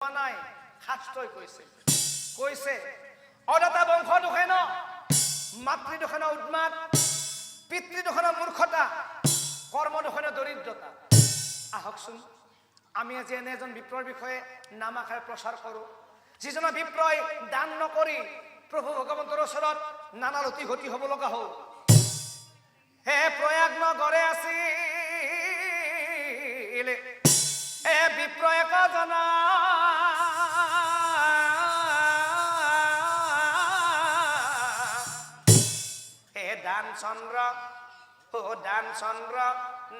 নাই শাস্ত্ৰই কৈছে অদাতা বংশ দুখেন মাতৃ দুখেন উন্মাদ পিতৃ দুখেন মূৰ্খতা কৰ্ম দুখেন দৰিদ্ৰতা। আহকচোন আমি আজি এনে এজন বিপ্ৰৰ বিষয়ে নাম আকাৰে প্ৰচাৰ কৰোঁ, যিজনে বিপ্ৰই দান নকৰি প্ৰভু ভগৱন্তৰ ওচৰত নানা লতি ঘটি হ'ব লগা হ'ল। হে প্ৰয়াগ নগৰে আছিল এ বিপ্ৰ একজনা, হে দান চন্দ্ৰ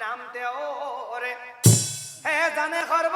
নাম তেওঁৰে, হে জানে সৰ্ব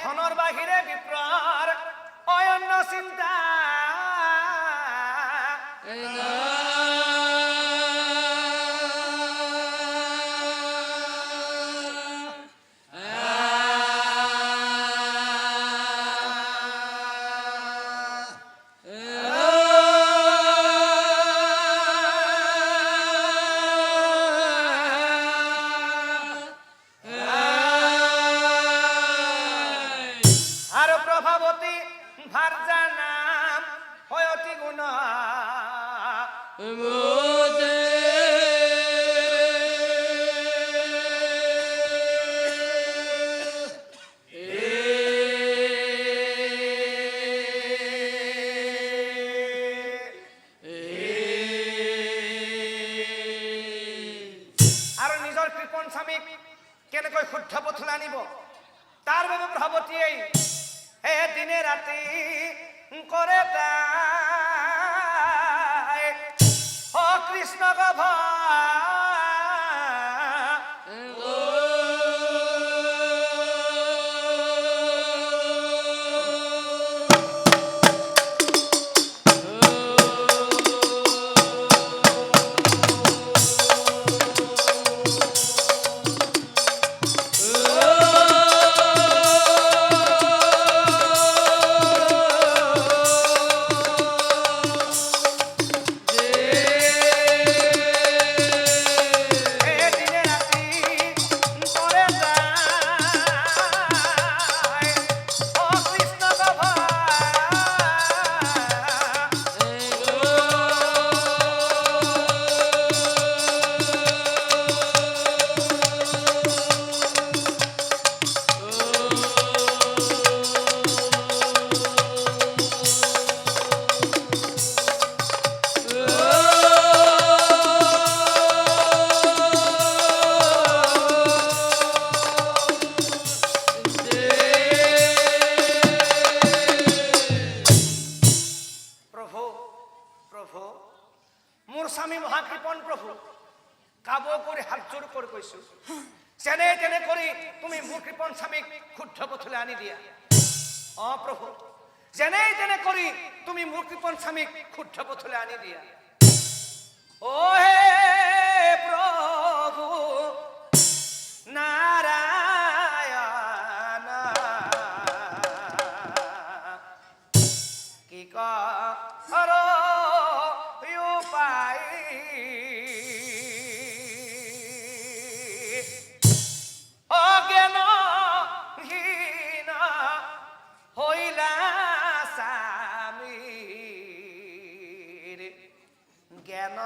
ধনৰ বাহিৰে বিপ্ৰৰ অন্য চিন্তা। কেনেকৈ শুদ্ধ পথলৈ আনিব তাৰ বাবে প্ৰভৱতীয়ে দিনে ৰাতি কৰে তাই কৃষ্ণ গভা। জ্ঞান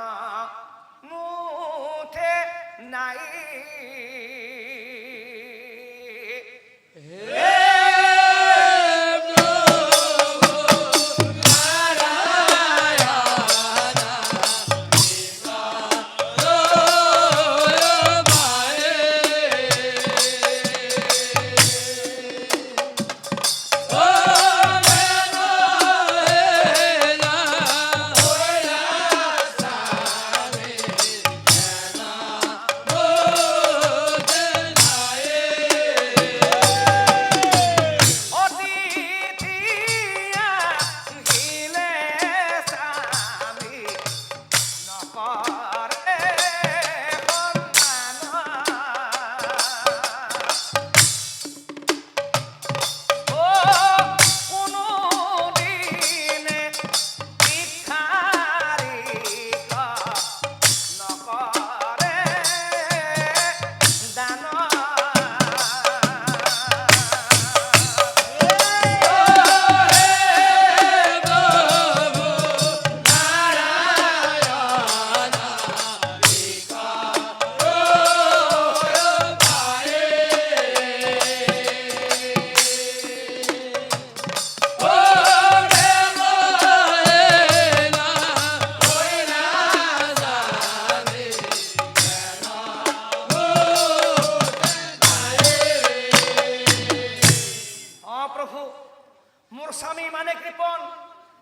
মোৰ স্বামী মানে কৃপণ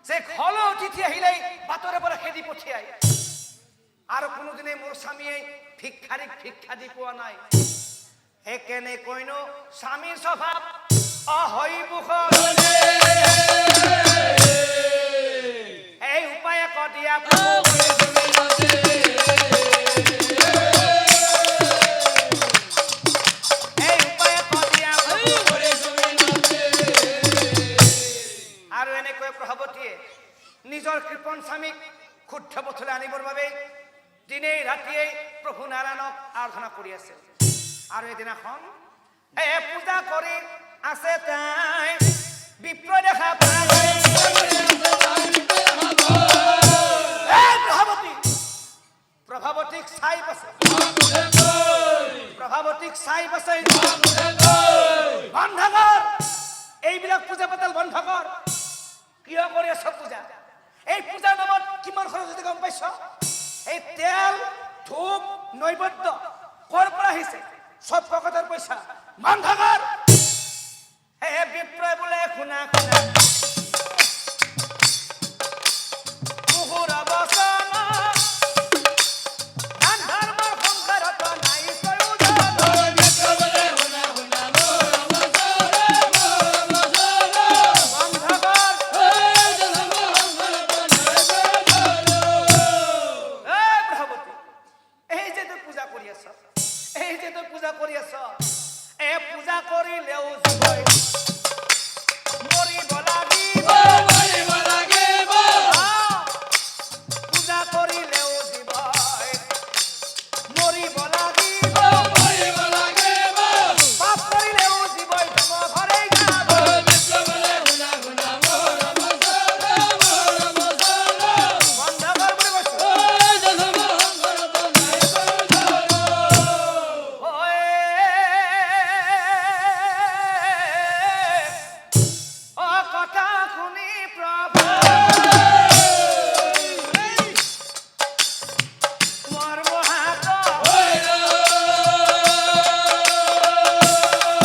যে ঘৰলৈ অতিথি আহিলেই বাটৰে পৰা খেদি পঠিয়াই আৰু কোনোদিনে মোৰ স্বামীয়ে ভিক্ষাৰীক ভিক্ষা দি পোৱা নাই একেনে কৈনো স্বামীৰ স্বভাৱ অহৈবুষণ এই উপায়ে কদিয়া আৰু এনেকৈ প্ৰভাৱতীয়ে নিজৰ কৃপণ স্বামীক শুদ্ধ পথলৈ আনিবৰ বাবে দিনে ৰাতিয়ে প্ৰভু নাৰায়ণক আৰাধনা কৰি আছে আৰু এদিনাখন পূজা কৰি আছে তাই বিপ্ৰ দেখা প্ৰভাৱতীক চাই পাছে বন্ধ কৰ এইবিলাক পূজা পাতল বন্ধ কৰ কিয় কৰি আছ পূজা এই পূজাৰ নামত কিমান খৰচ হৈছে গম পাইছ এই তেল ধূপ নৈবেদ্য কৰ পৰা আহিছে সব ভকতৰ পইচা বন্ধ কৰ